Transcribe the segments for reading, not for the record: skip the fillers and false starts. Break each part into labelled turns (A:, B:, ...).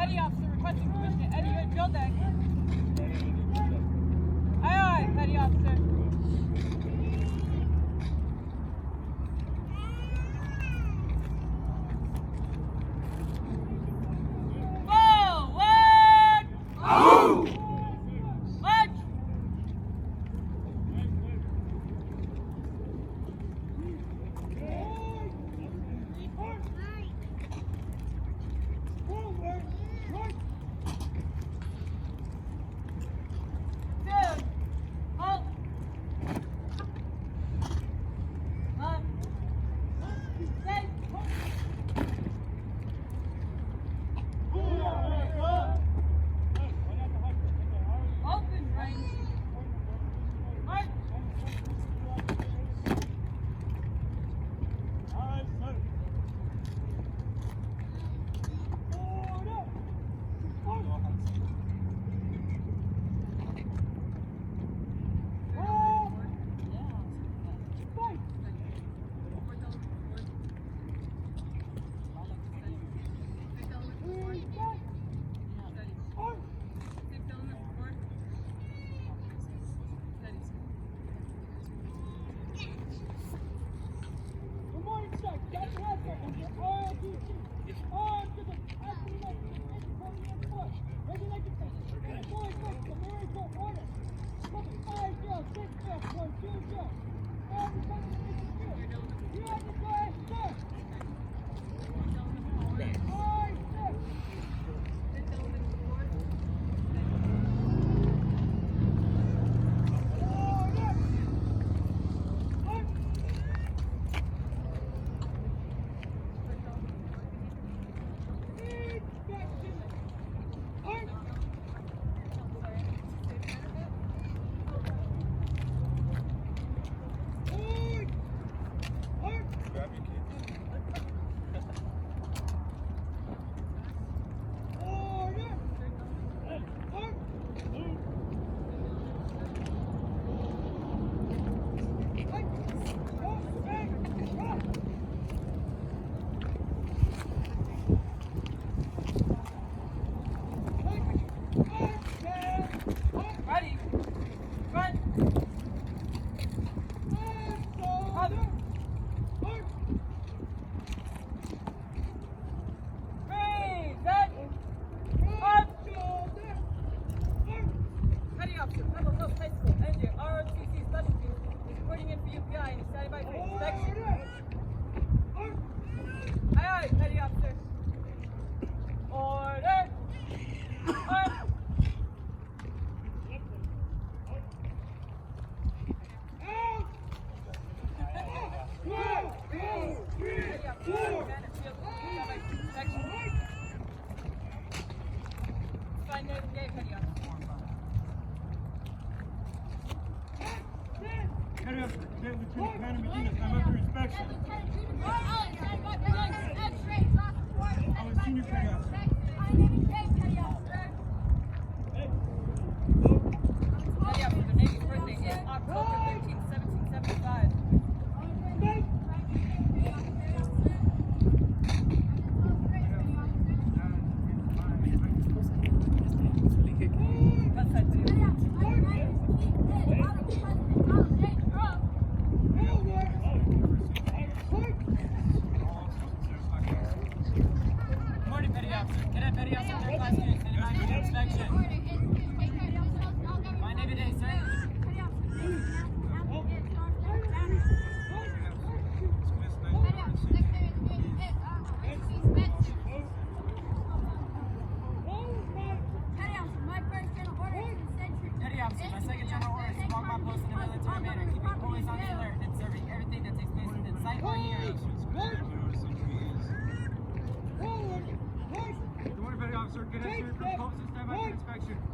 A: Petty officer requesting permission to enter your drill deck. Aye, aye, petty officer.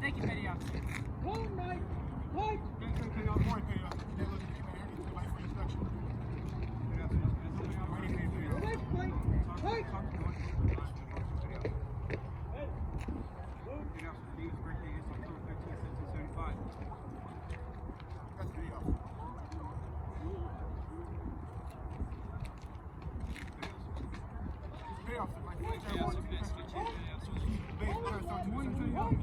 B: Thank you, Petty Officer.
C: Petty Officer, my
B: Morning,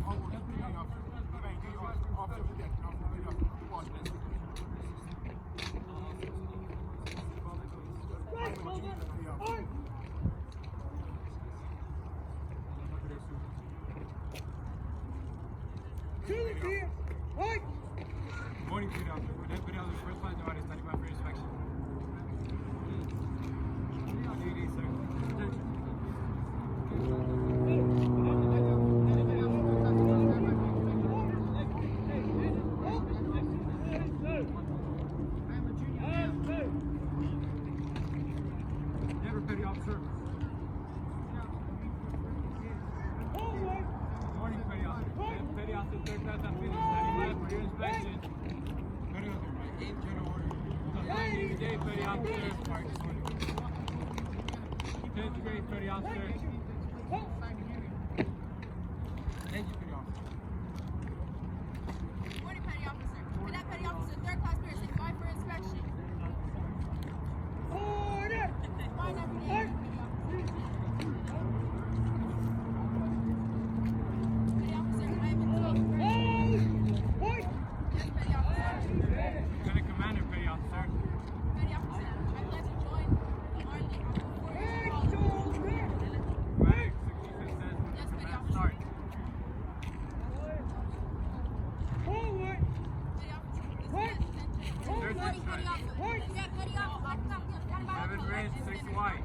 B: Peter. Would Peter the first line to study by for inspection? How do you need, sir? Never petty officer. Morning, petty officer. Petty officer, third class, I'm finished. Standing by for your inspection. Petty officer, in general order. Time you today, petty officer. 10th grade, petty officer. Thank you, petty officer.
C: Morning, petty officer. Cadet petty officer, third class Pearson, by for inspection.
A: Order!
C: Fine every day, petty officer. Petty officer, I am in 12th grade. Yes, petty officer.
B: Lieutenant Commander, petty officer.
C: Petty officer, I'd like to join the Army after 4 years of college.
B: Right, 66 says,
C: Yes, petty officer.
B: start.
A: Forward!
C: Petty officer, dismissed. Morning, petty officer. Yeah, petty officer. Stand by.
B: 7th grade, 6 white.